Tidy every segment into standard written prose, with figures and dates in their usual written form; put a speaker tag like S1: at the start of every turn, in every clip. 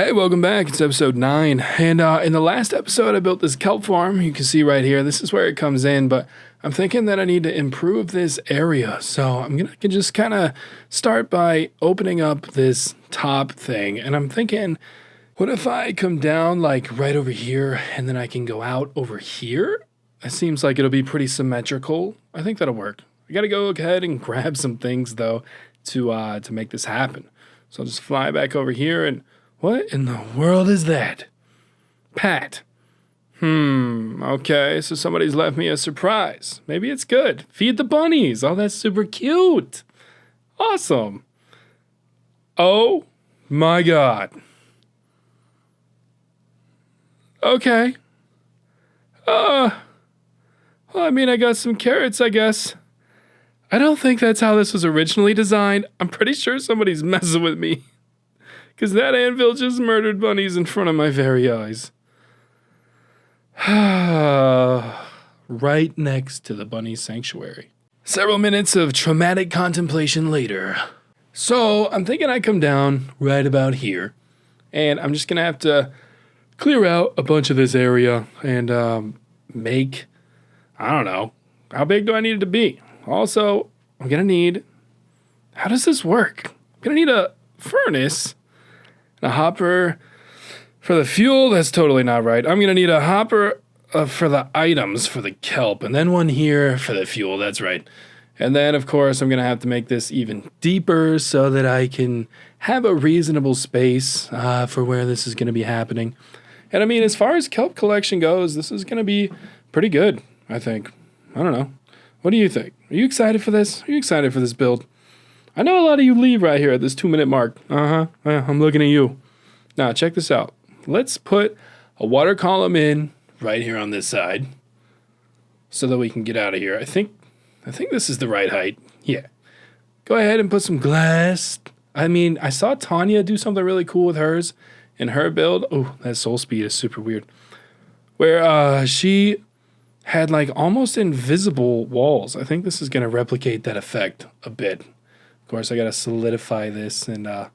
S1: Hey, welcome back. It's episode 9. And in the last episode, I built this kelp farm. You can see right here. This is where it comes in, but I'm thinking that I need to improve this area. So I'm going to just kind of start by opening up this top thing. And I'm thinking, what if I come down like right over here and then I can go out over here? It seems like it'll be pretty symmetrical. I think that'll work. I got to go ahead and grab some things though to make this happen. So I'll just fly back over here and what in the world is that? Pat. Okay, so somebody's left me a surprise. Maybe it's good. Feed the bunnies. Oh, that's super cute. Awesome. Oh my God. Okay. Well, I mean, I got some carrots, I guess. I don't think that's how this was originally designed. I'm pretty sure somebody's messing with me. Because that anvil just murdered bunnies in front of my very eyes. Right next to the bunny sanctuary. Several minutes of traumatic contemplation later. So I'm thinking I come down right about here. And I'm just going to have to clear out a bunch of this area and make, I don't know, how big do I need it to be? Also, I'm going to need, how does this work? I'm going to need a furnace. A hopper for the fuel, that's totally not right. I'm going to need a hopper for the items for the kelp, and then one here for the fuel, that's right. And then, of course, I'm going to have to make this even deeper so that I can have a reasonable space for where this is going to be happening. And I mean, as far as kelp collection goes, this is going to be pretty good, I think. I don't know. What do you think? Are you excited for this? Are you excited for this build? I know a lot of you leave right here at this 2-minute mark. Yeah, I'm looking at you. Now, check this out. Let's put a water column in right here on this side so that we can get out of here. I think this is the right height. Yeah. Go ahead and put some glass. I mean, I saw Tanya do something really cool with hers in her build. Oh, that soul speed is super weird. Where she had like almost invisible walls. I think this is going to replicate that effect a bit. Of course, I gotta solidify this and I'll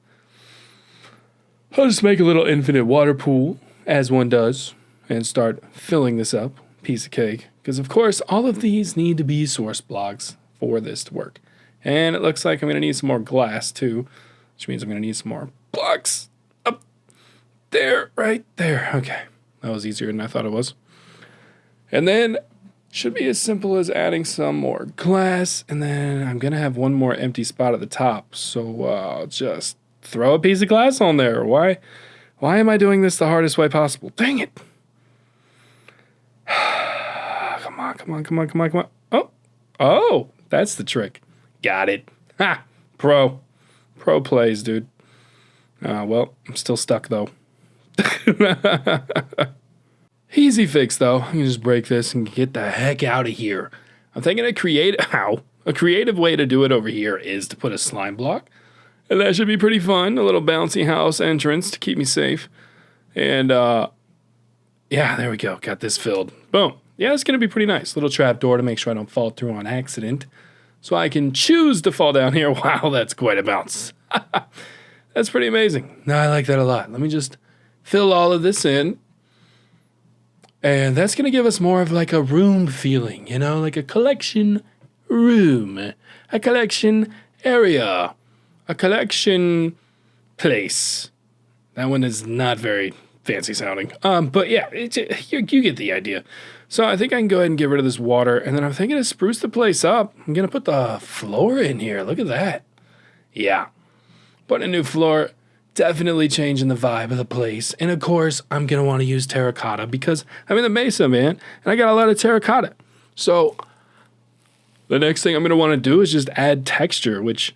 S1: just make a little infinite water pool, as one does, and start filling this up. Piece of cake. Because, of course, all of these need to be source blocks for this to work. And it looks like I'm gonna need some more glass, too, which means I'm gonna need some more blocks up there, right there. Okay, that was easier than I thought it was. And then should be as simple as adding some more glass, and then I'm going to have one more empty spot at the top, so I'll just throw a piece of glass on there. Why am I doing this the hardest way possible? Dang it! Come on. Oh, that's the trick. Got it. Ha! Pro plays, dude. Well, I'm still stuck, though. Easy fix, though. I can just break this and get the heck out of here. I'm thinking a creative way to do it over here is to put a slime block. And that should be pretty fun. A little bouncy house entrance to keep me safe. And, yeah, there we go. Got this filled. Boom. Yeah, it's going to be pretty nice. Little trap door to make sure I don't fall through on accident. So I can choose to fall down here. Wow, that's quite a bounce. That's pretty amazing. No, I like that a lot. Let me just fill all of this in. And that's going to give us more of like a room feeling, you know, like a collection room, a collection area, a collection place. That one is not very fancy sounding. But yeah, you get the idea. So I think I can go ahead and get rid of this water. And then I'm thinking to spruce the place up. I'm going to put the floor in here. Look at that. Yeah. Put a new floor. Definitely changing the vibe of the place. And of course, I'm going to want to use terracotta because I'm in the mesa, man. And I got a lot of terracotta. So the next thing I'm going to want to do is just add texture, which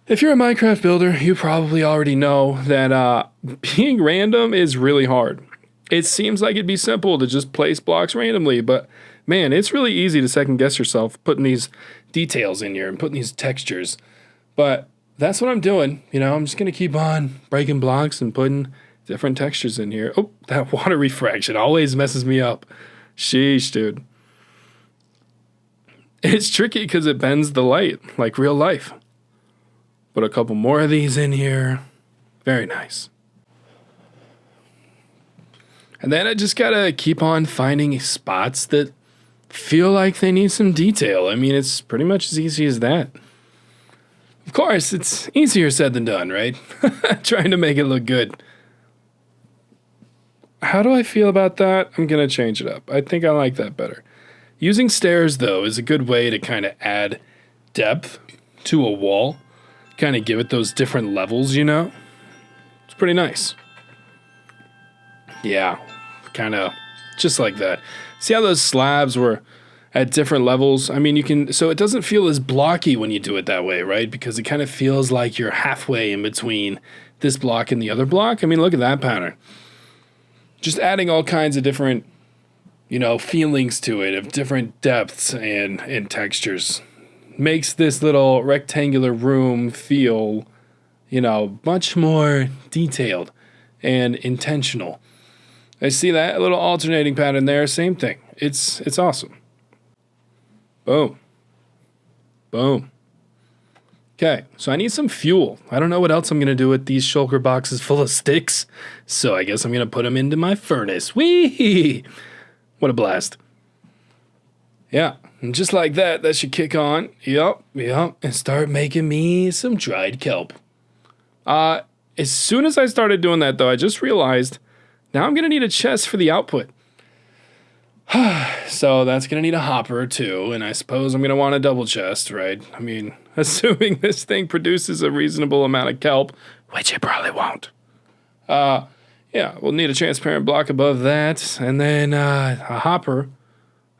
S1: if you're a Minecraft builder, you probably already know that being random is really hard. It seems like it'd be simple to just place blocks randomly, but man, it's really easy to second guess yourself putting these details in here and putting these textures. But that's what I'm doing. You know, I'm just going to keep on breaking blocks and putting different textures in here. Oh, that water refraction always messes me up. Sheesh, dude. It's tricky because it bends the light like real life. Put a couple more of these in here. Very nice. And then I just gotta keep on finding spots that feel like they need some detail. I mean, it's pretty much as easy as that. Of course, it's easier said than done, right? Trying to make it look good. How do I feel about that? I'm gonna change it up. I think I like that better. Using stairs, though, is a good way to kind of add depth to a wall. Kind of give it those different levels, you know? It's pretty nice. Yeah, kind of just like that. See how those slabs were at different levels? I mean, you can, so it doesn't feel as blocky when you do it that way, right? Because it kind of feels like you're halfway in between this block and the other block. I mean, look at that pattern. Just adding all kinds of different, you know, feelings to it, of different depths and textures. Makes this little rectangular room feel, you know, much more detailed and intentional. I see that little alternating pattern there, same thing. It's awesome. Boom. Boom. Okay, so I need some fuel. I don't know what else I'm going to do with these shulker boxes full of sticks, so I guess I'm going to put them into my furnace. Whee! What a blast. Yeah, and just like that, that should kick on. Yup, and start making me some dried kelp. As soon as I started doing that, though, I just realized now I'm going to need a chest for the output. So that's going to need a hopper, too, and I suppose I'm going to want a double chest, right? I mean, assuming this thing produces a reasonable amount of kelp, which it probably won't. Yeah, we'll need a transparent block above that, and then a hopper.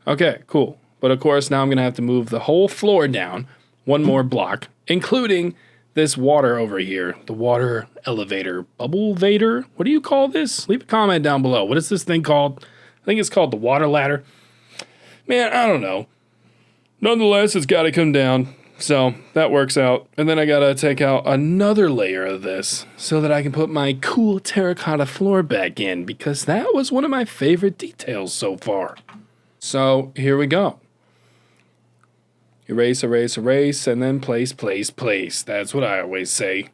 S1: Okay, cool. But of course, now I'm going to have to move the whole floor down one more block, including this water over here, the water elevator, bubble vader. What do you call this? Leave a comment down below. What is this thing called? I think it's called the water ladder. Man, I don't know. Nonetheless, it's got to come down. So that works out. And then I got to take out another layer of this so that I can put my cool terracotta floor back in, because that was one of my favorite details so far. So here we go. Erase, erase, erase, and then place, place, place. That's what I always say.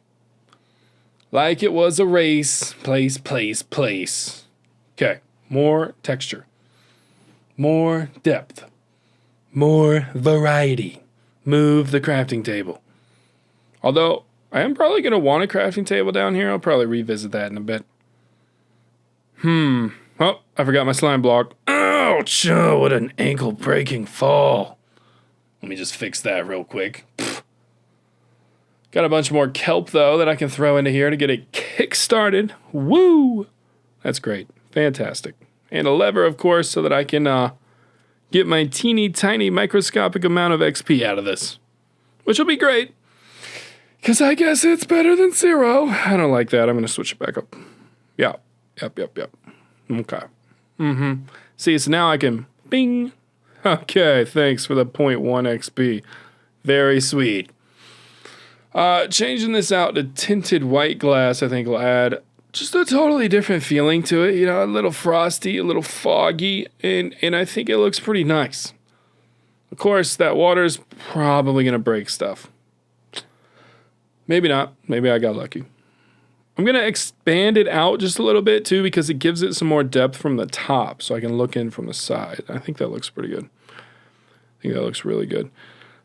S1: Like it was a race. Place, place, place. Okay. More texture. More depth. More variety. Move the crafting table. Although, I am probably going to want a crafting table down here. I'll probably revisit that in a bit. Oh, I forgot my slime block. Ouch! Oh, what an ankle-breaking fall. Let me just fix that real quick. Pfft. Got a bunch more kelp, though, that I can throw into here to get it kick-started. Woo! That's great. Fantastic. And a lever, of course, so that I can get my teeny tiny microscopic amount of XP out of this. Which will be great. Because I guess it's better than 0. I don't like that. I'm going to switch it back up. Yeah. Yep. Okay. See, so now I can... Bing! Okay, thanks for the 0.1 XP. Very sweet. Changing this out to tinted white glass, I think will add just a totally different feeling to it. You know, a little frosty, a little foggy, and I think it looks pretty nice. Of course, that water's probably going to break stuff. Maybe not. Maybe I got lucky. I'm going to expand it out just a little bit, too, because it gives it some more depth from the top, so I can look in from the side. I think that looks pretty good. I think that looks really good.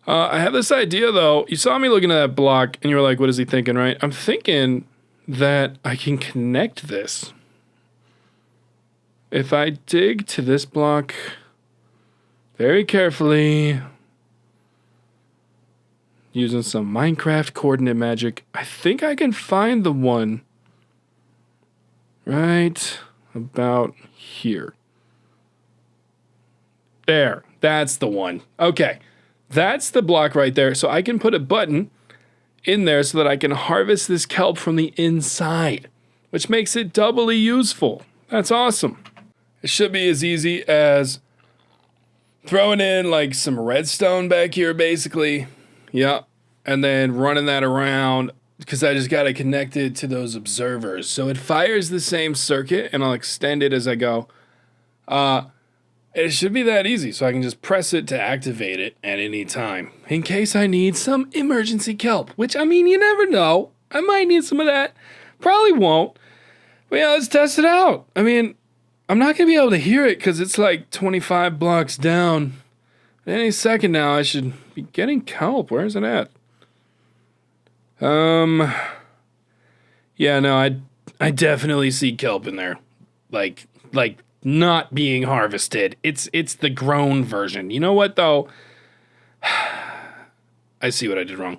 S1: I have this idea, though. You saw me looking at that block, and you were like, what is he thinking, right? I'm thinking that I can connect this. If I dig to this block very carefully, using some Minecraft coordinate magic, I think I can find the one right about here. There, that's the one. Okay, that's the block right there. So I can put a button in there so that I can harvest this kelp from the inside, which makes it doubly useful. That's awesome. It should be as easy as throwing in like some redstone back here, basically. Yeah, and then running that around, because I just got to connect it to those observers. So it fires the same circuit, and I'll extend it as I go. It should be that easy, so I can just press it to activate it at any time, in case I need some emergency kelp, which, I mean, you never know. I might need some of that. Probably won't. But yeah, let's test it out. I mean, I'm not going to be able to hear it because it's like 25 blocks down. Any second now, I should be getting kelp. Where's it at? Yeah, no, I definitely see kelp in there. Like not being harvested. It's the grown version. You know what though? I see what I did wrong.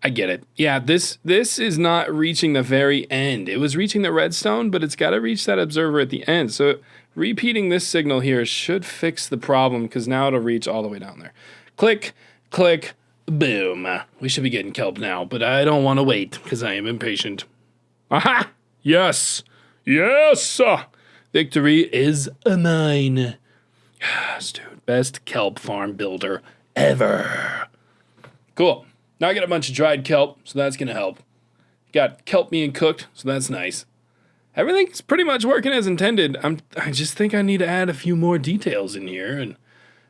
S1: I get it. Yeah, this is not reaching the very end. It was reaching the redstone, but it's got to reach that observer at the end. So repeating this signal here should fix the problem because now it'll reach all the way down there. Click, click, boom. We should be getting kelp now, but I don't want to wait because I am impatient. Aha! Yes! Yes! Victory is mine. Yes, dude. Best kelp farm builder ever. Cool. Now I got a bunch of dried kelp, so that's going to help. Got kelp being cooked, so that's nice. Everything's pretty much working as intended. I just think I need to add a few more details in here.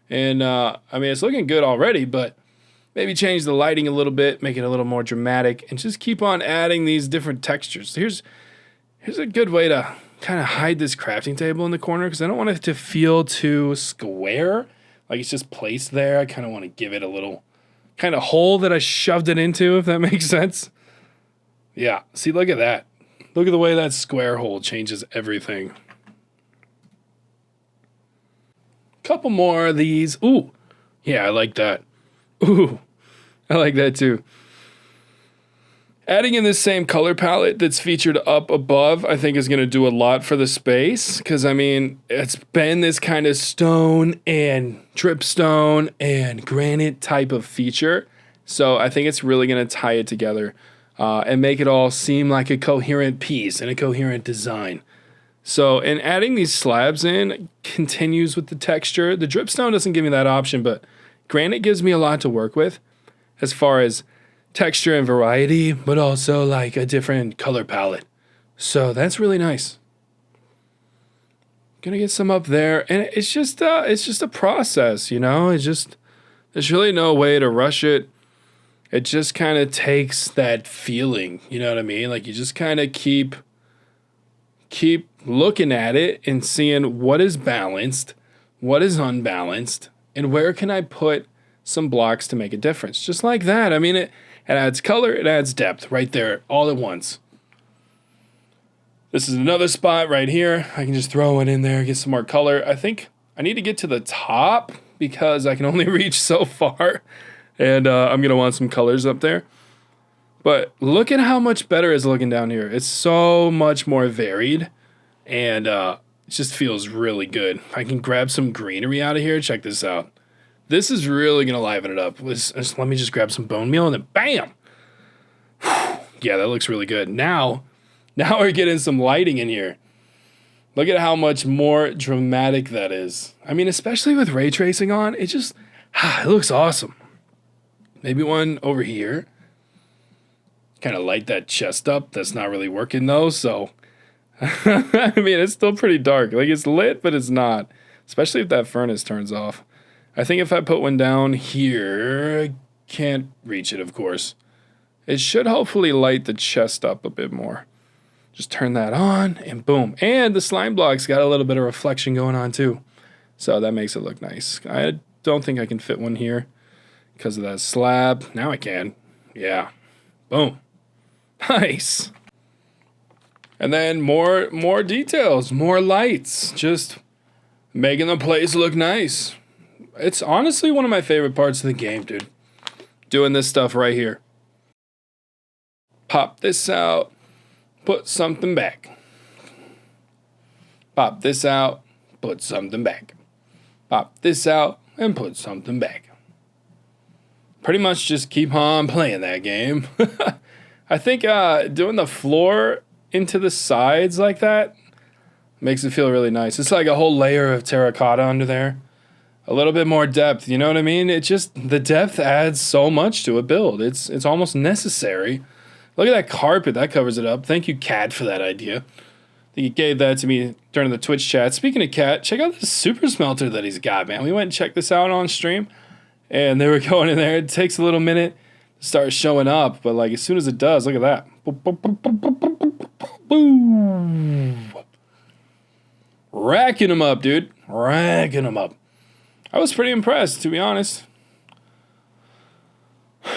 S1: And I mean, it's looking good already, but maybe change the lighting a little bit, make it a little more dramatic, and just keep on adding these different textures. Here's a good way to kind of hide this crafting table in the corner because I don't want it to feel too square. Like it's just placed there. I kind of want to give it a little kind of hole that I shoved it into, if that makes sense. Yeah, see, look at that. Look at the way that square hole changes everything. Couple more of these. Ooh, yeah, I like that. Ooh, I like that too. Adding in this same color palette that's featured up above, I think is going to do a lot for the space. Because, I mean, it's been this kind of stone and dripstone and granite type of feature. So I think it's really going to tie it together and make it all seem like a coherent piece and a coherent design. So, and adding these slabs in continues with the texture. The dripstone doesn't give me that option, but granite gives me a lot to work with as far as texture and variety, but also like a different color palette. So that's really nice. Gonna get some up there, and it's just a process, you know. There's really no way to rush it. It just kind of takes that feeling, you know what I mean? Like you just kind of keep looking at it and seeing what is balanced, what is unbalanced, and where can I put some blocks to make a difference. Just like that. I mean, it adds color, it adds depth right there all at once. This is another spot right here. I can just throw it in there, get some more color. I think I need to get to the top because I can only reach so far. And I'm going to want some colors up there. But look at how much better it's looking down here. It's so much more varied. And it just feels really good. I can grab some greenery out of here. Check this out. This is really going to liven it up. Let me just grab some bone meal and then bam! Yeah, that looks really good. Now we're getting some lighting in here. Look at how much more dramatic that is. I mean, especially with ray tracing on, it just, it looks awesome. Maybe one over here. Kind of light that chest up. That's not really working though, so. I mean, it's still pretty dark. Like, it's lit, but it's not. Especially if that furnace turns off. I think if I put one down here, I can't reach it, of course. It should hopefully light the chest up a bit more. Just turn that on, and boom. And the slime block's got a little bit of reflection going on, too. So that makes it look nice. I don't think I can fit one here because of that slab. Now I can. Yeah. Boom. Nice. And then more details, more lights. Just making the place look nice. It's honestly one of my favorite parts of the game, dude. Doing this stuff right here. Pop this out. Put something back. Pop this out. Put something back. Pop this out and put something back. Pretty much just keep on playing that game. I think doing the floor into the sides like that makes it feel really nice. It's like a whole layer of terracotta under there. A little bit more depth, you know what I mean? It just, the depth adds so much to a build. It's almost necessary. Look at that carpet, that covers it up. Thank you, Cat, for that idea. I think he gave that to me during the Twitch chat. Speaking of Cat, check out this super smelter that he's got, man. We went and checked this out on stream, and they were going in there. It takes a little minute to start showing up, but like as soon as it does, look at that. Boom. racking them up, dude. Racking them up. I was pretty impressed, to be honest.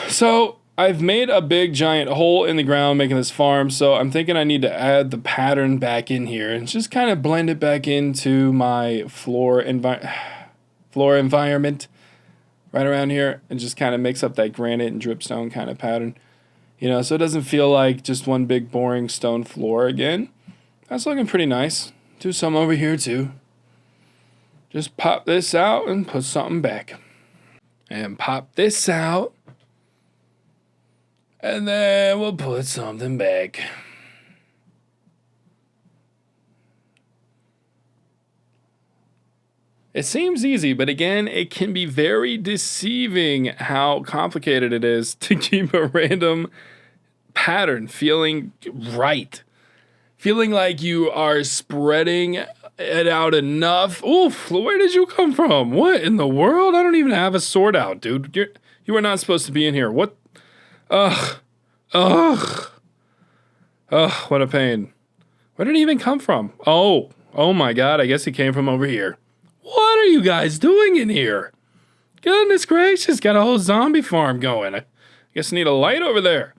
S1: So I've made a big giant hole in the ground making this farm, so I'm thinking I need to add the pattern back in here and just kind of blend it back into my floor environment right around here and just kind of mix up that granite and dripstone kind of pattern. You know, so it doesn't feel like just one big boring stone floor again. That's looking pretty nice. Do some over here too. Just pop this out and put something back. And pop this out. And then we'll put something back. It seems easy, but again, it can be very deceiving how complicated it is to keep a random pattern feeling right. Feeling like you are spreading it out enough. Oof, where did you come from? What in the world? I don't even have a sword out, dude. You are not supposed to be in here. What? Ugh. Ugh. Ugh, what a pain. Where did he even come from? Oh my God, I guess he came from over here. What are you guys doing in here? Goodness gracious, got a whole zombie farm going. I guess I need a light over there.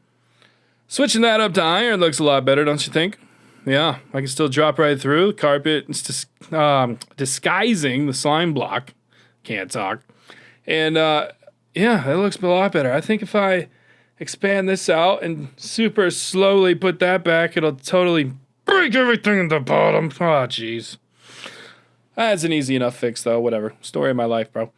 S1: Switching that up to iron looks a lot better, don't you think? Yeah, I can still drop right through. The carpet is disguising the slime block. Can't talk. And yeah, that looks a lot better. I think if I expand this out and super slowly put that back, it'll totally break everything in the bottom. Oh, jeez. That's an easy enough fix, though. Whatever. Story of my life, bro.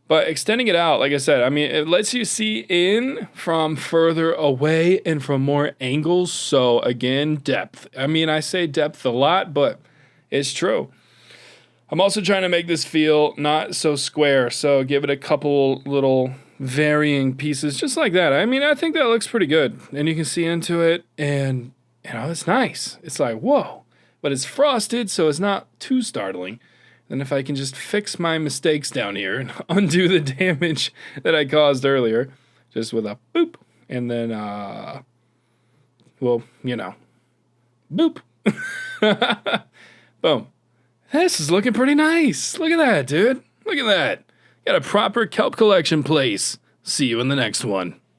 S1: But extending it out, like I said, I mean, it lets you see in from further away and from more angles. So, again, depth. I mean, I say depth a lot, but it's true. I'm also trying to make this feel not so square. So, give it a couple little varying pieces, just like that. I mean, I think that looks pretty good. And you can see into it, and, you know, it's nice. It's like, whoa. But it's frosted, so it's not too startling. And if I can just fix my mistakes down here and undo the damage that I caused earlier, just with a boop, and then, well, you know, boop. Boom. This is looking pretty nice. Look at that, dude. Look at that. Got a proper kelp collection place. See you in the next one.